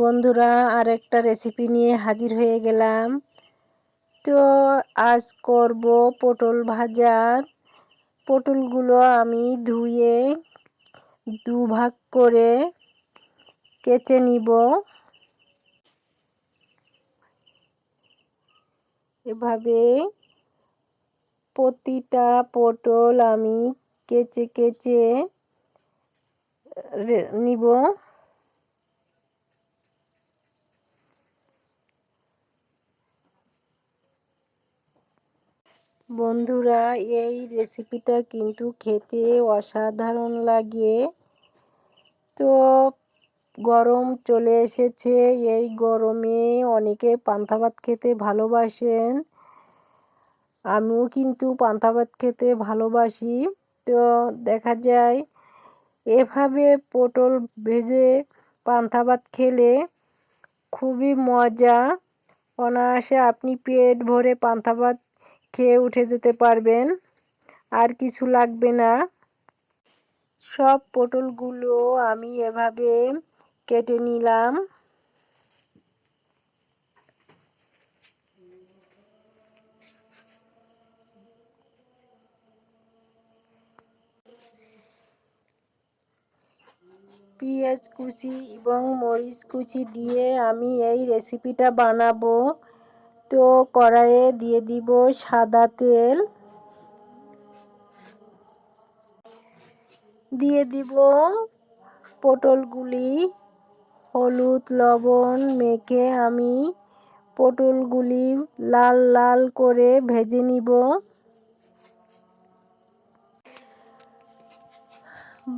বন্ধুরা, আরেকটা রেসিপি নিয়ে হাজির হয়ে গেলাম। তো আজ করব পটল ভাজা। পটলগুলো আমি ধুয়ে দুভাগ করে কেচে নিব। এভাবে প্রতিটা পটল আমি কেচে কেচে নিব। বন্ধুরা, এই রেসিপিটা কিন্তু খেতে অসাধারণ লাগে। তো গরম চলে এসেছে, এই গরমে অনেকে পান্তা ভাত খেতে ভালোবাসেন। আমিও কিন্তু পান্তা ভাত খেতে ভালোবাসি। তো দেখা যায় এভাবে পটল ভেজে পান্তা ভাত খেলে খুবই মজা। অনায়াসে আপনি পেট ভরে পান্তা ভাত খেয়ে উঠে যেতে পারবেন, আর কিছু লাগবে না। সব পটলগুলো আমি এভাবে কেটে নিলাম। পেঁয়াজ কুচি এবং মরিচ কুচি দিয়ে আমি এই রেসিপিটা বানাবো। তো কড়াইয়ে দিয়ে দিব সাদা তেল, দিয়ে দিব পটলগুলি। হলুদ লবণ মেখে আমি পটলগুলি লাল লাল করে ভেজে নিব।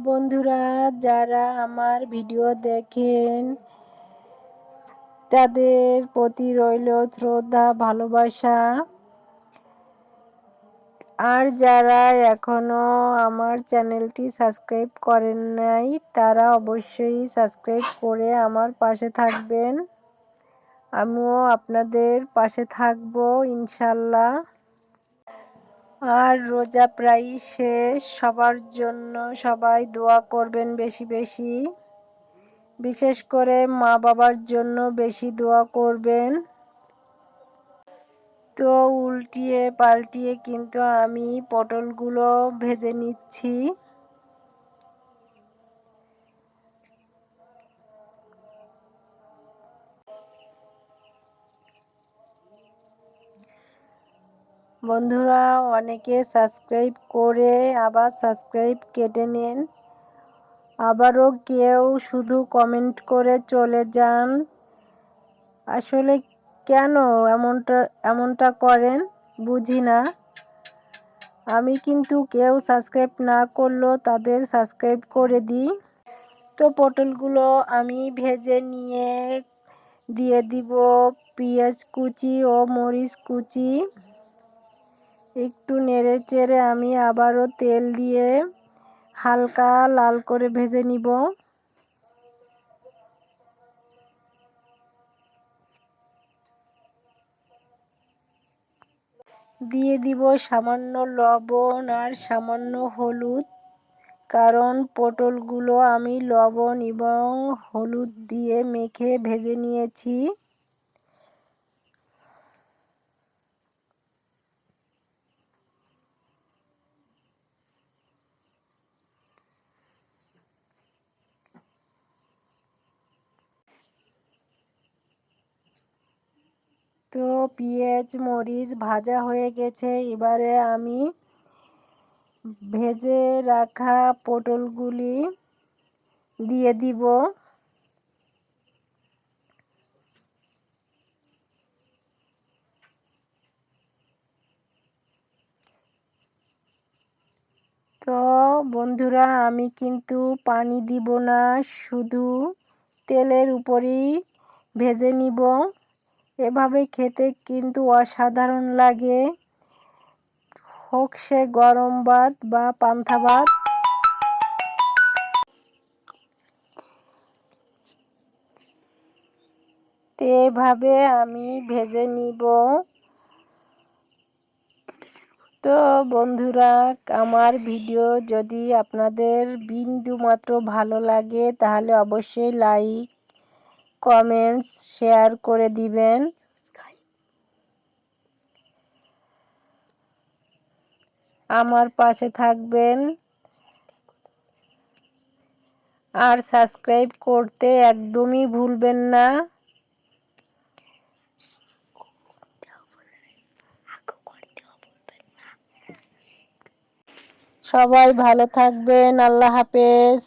বন্ধুরা, যারা আমার ভিডিও দেখেন তাদের প্রতি রইল শ্রদ্ধা ভালোবাসা। আর যারা এখনো আমার চ্যানেলটি সাবস্ক্রাইব করেন নাই, তারা অবশ্যই সাবস্ক্রাইব করে আমার পাশে থাকবেন। আমিও আপনাদের পাশে থাকব ইনশাল্লাহ। আর রোজা প্রায় শেষ, সবার জন্য সবাই দোয়া করবেন বেশি বেশি। বিশেষ করে মা বাবার জন্য বেশি দোয়া করবেন। তো উল্টিয়ে পাল্টিয়ে কিন্তু আমি পটলগুলো ভেজে নিচ্ছি। বন্ধুরা, অনেকে সাবস্ক্রাইব করে আবার সাবস্ক্রাইব কেটে নেন, আবারও কেউ শুধু কমেন্ট করে চলে যান। আসলে কেন এমনটা করেন বুঝি না। আমি কিন্তু কেউ সাবস্ক্রাইব না করলেও তাদের সাবস্ক্রাইব করে দিই। তো পটলগুলো আমি ভেজে নিয়ে দিয়ে দিব পেঁয়াজ কুচি ও মরিচ কুচি। একটু নেড়ে চেড়ে আমি আবারও তেল দিয়ে হালকা লাল করে ভেজে নিব। দিয়ে দিব সামান্য লবণ আর সামান্য হলুদ, কারণ পটলগুলো আমি লবণ এবং হলুদ দিয়ে মেখে ভেজে নিয়েছি। তো পেঁয়াজ মরিচ ভাজা হয়ে গেছে, এবারে আমি ভেজে রাখা পটলগুলি দিয়ে দিব। তো বন্ধুরা, আমি কিন্তু পানি দিব না, শুধু তেলের উপরেই ভেজে নিব। এভাবে খেতে কিন্তু অসাধারণ লাগে, হোক সে গরম ভাত বা পান্তা ভাত। তো এভাবে আমি ভেজে নিব। তো বন্ধুরা, আমার ভিডিও যদি আপনাদের বিন্দু মাত্র ভালো লাগে তাহলে অবশ্যই লাইক কমেন্টস, শেয়ার করে দিবেন। আমার পাশে থাকবেন আর সাবস্ক্রাইব করতে একদমই ভুলবেন না। সবাই ভালো থাকবেন। আল্লাহ হাফেজ।